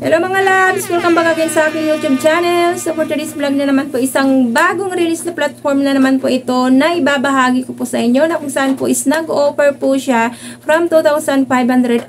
Hello mga labs! Welcome back again sa aking YouTube channel. So for today's vlog na naman po, isang bagong release na platform na naman po ito na ibabahagi ko po sa inyo na kung saan po is nag-offer po siya from 2,500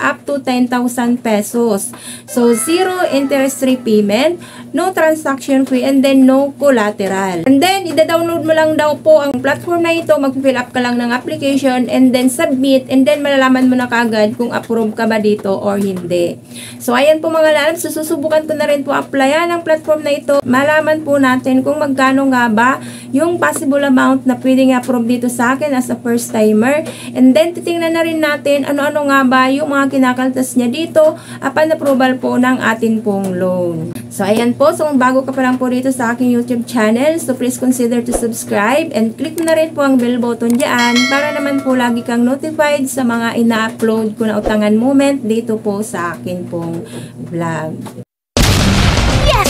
up to 10,000 pesos. So zero interest repayment, no transaction fee, and then no collateral. And then ida-download mo lang daw po ang platform na ito, mag-fill up ka lang ng application and then submit, and then malalaman mo na kaagad kung approve ka ba dito or hindi. So ayan po mga labs, susubukan ko na rin po applyan ang platform na ito. Malaman po natin kung magkano nga ba yung possible amount na pwedeng approve dito sa akin as a first timer. And then titingnan na rin natin ano-ano nga ba yung mga kinakaltas niya dito upon approval po ng atin pong loan. So ayan po, so kung bago ka pa lang po dito sa aking YouTube channel, so please consider to subscribe and click na rin po ang bell button dyan para naman po lagi kang notified sa mga ina-upload ko na utangan moment dito po sa akin pong vlog. Yes!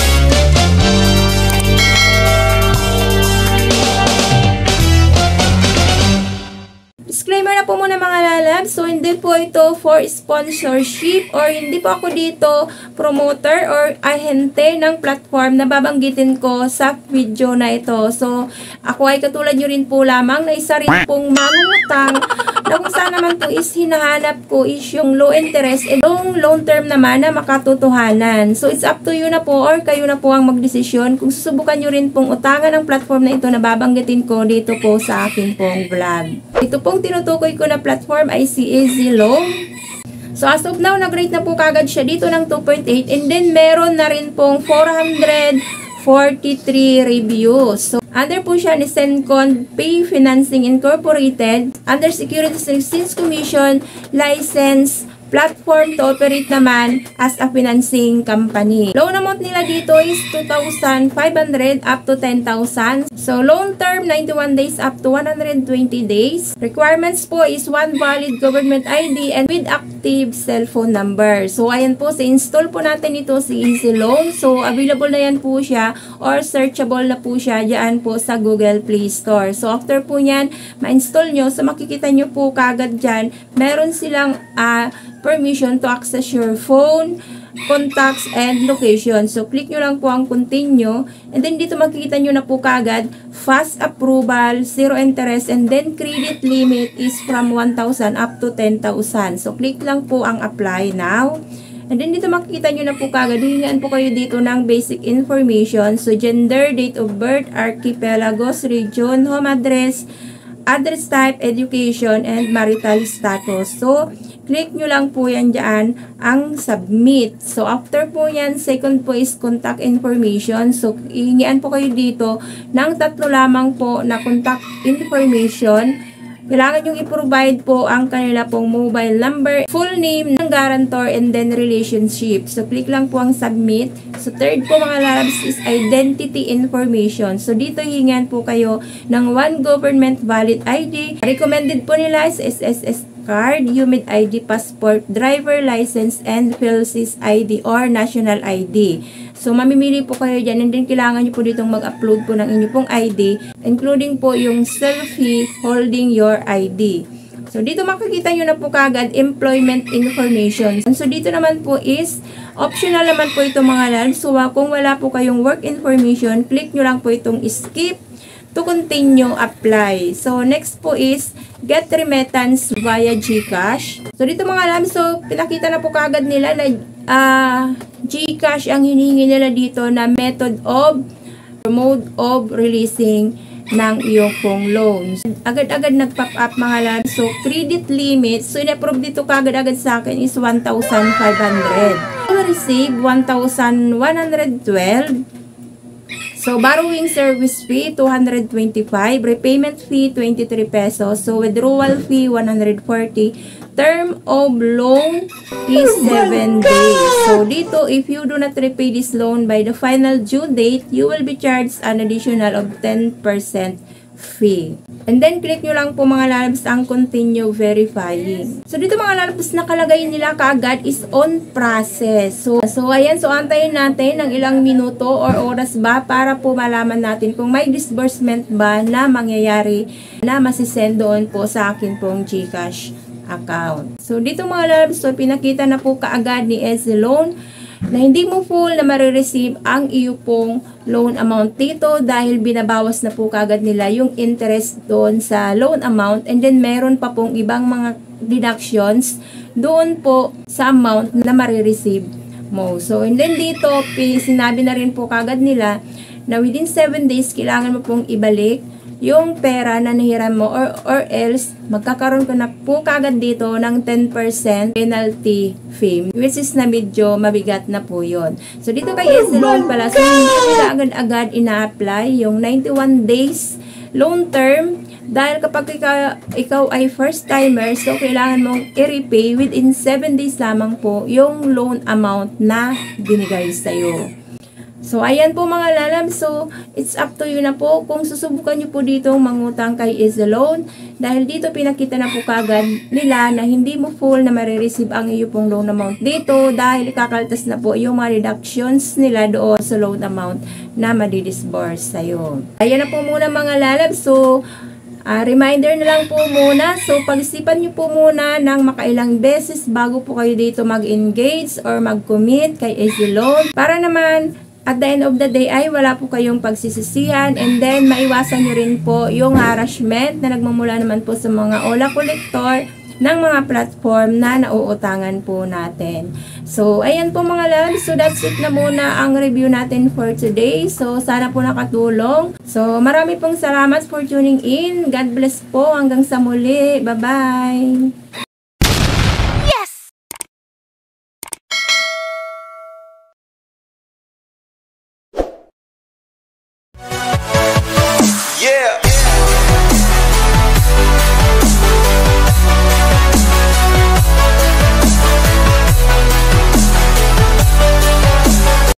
Disclaimer na po muna mga lalabs, so hindi po ito for sponsorship or hindi po ako dito promoter or ahente ng platform na babanggitin ko sa video na ito. So ako ay katulad nyo rin po lamang na isa rin pong mangungutang na kung saan naman po is hinahanap ko is yung low interest and yung long term naman na makatotohanan. So it's up to you na po or kayo na po ang magdesisyon kung susubukan nyo rin pong utangan ng platform na ito na babanggitin ko dito po sa aking pong vlog. Ito pong tinutukoy ko na platform ay si EasyLoan. So as of now, nag-rate na po kagad siya dito ng 2.8 and then meron na rin pong 443 reviews. So under po siya ni Sencon Pay Financing Incorporated, under Securities and Exchange Commission license platform to operate naman as a financing company. Loan amount nila dito is 2,500 up to 10,000. So loan term 91 days up to 120 days. Requirements po is one valid government ID and with active cellphone number. So ayan po, install po natin ito si EasyLoan. So available na yan po siya or searchable na po siya diyan po sa Google Play Store. So after po yan, ma-install nyo. So makikita nyo po kagad dyan, meron silang permission to access your phone, contacts, and location. So, click nyo lang po ang continue. And then, dito makikita nyo na po kagad, fast approval, zero interest, and then credit limit is from 1,000 up to 10,000. So, click lang po ang apply now. And then, dito makikita nyo na po kagad, hihingaan po kayo dito ng basic information. So, gender, date of birth, archipelagos, region, home address, address type, education, and marital status. So, click nyo lang po yan dyan, ang submit. So, after po yan, second po is contact information. So, ihingian po kayo dito ng 3 lamang po na contact information. Kailangan yung i-provide po ang kanila pong mobile number, full name ng guarantor, and then relationship. So, click lang po ang submit. So, third po mga labs is identity information. So, dito hihingian po kayo ng one government valid ID. Recommended po nila is SSS card, UMID ID, passport, driver license, and PhilSys ID or national ID. So, mamimili po kayo dyan and then kailangan nyo po ditong mag-upload po ng inyo pong ID, including po yung selfie holding your ID. So, dito makikita nyo na po kagad employment information. So, dito naman po is optional naman po ito mga labs. So, kung wala po kayong work information, click nyo lang po itong skip to continue apply. So, next po is get remittance via GCash. So, dito mga labs, so, pinakita na po kagad nila na GCash ang hinihingi nila dito na method of mode of releasing ng iyong pong loans. Agad-agad nag-pop up mga labs. So, credit limit. So, in-approve dito kagad-agad sa akin is 1,500. So, receive 1,112. So, borrowing service fee, 225. Repayment fee, 23 pesos. So, withdrawal fee, 140. Term of loan is 7 days. So, dito, if you do not repay this loan by the final due date, you will be charged an additional of 10% fee. And then, click nyo lang po mga lalabs ang continue verifying. So, dito mga lalabs nakalagay nila kaagad is on process. So ayan. So, antayin natin ng ilang minuto or oras ba para po malaman natin kung may disbursement ba na mangyayari na masisend doon po sa akin pong GCash account. So, dito mga lalabs, so, pinakita na po kaagad ni EasyLoan na hindi mo full na marireceive ang iyo pong loan amount dito dahil binabawas na po kagad nila yung interest doon sa loan amount, and then meron pa pong ibang mga deductions doon po sa amount na marireceive mo. So, and then dito, sinabi na rin po kagad nila na within 7 days, kailangan mo pong ibalik yung pera na nahiram mo, or else magkakaroon ka na po kagad dito ng 10% penalty fee, which is na medyo mabigat na po yun. So dito kay Easy Loan pala, so hindi nila agad-agad ina-apply yung 91 days loan term, dahil kapag ikaw ay first timer, so kailangan mong i-repay within 7 days lamang po yung loan amount na binigay sa'yo. So, ayan po mga lalab. So, it's up to you na po kung susubukan nyo po dito mangutang kay Easy Loan. Dahil dito pinakita na po kagad nila na hindi mo full na marireceive ang iyo pong loan amount dito. Dahil ikakaltas na po yung mga reductions nila doon sa loan amount na madidisburse sa'yo. Ayan na po muna mga lalab. So, reminder na lang po muna. So, pag-isipan nyo po muna ng makailang beses bago po kayo dito mag-engage or mag-commit kay Easy Loan. Para naman at the end of the day ay wala po kayong pagsisisihan, and then maiwasan nyo rin po yung harassment na nagmumula naman po sa mga OLA collector ng mga platform na nauutangan po natin. So, ayan po mga loves. So, that's it na muna ang review natin for today. So, sana po nakatulong. So, marami pong salamat for tuning in. God bless po. Hanggang sa muli. Bye-bye!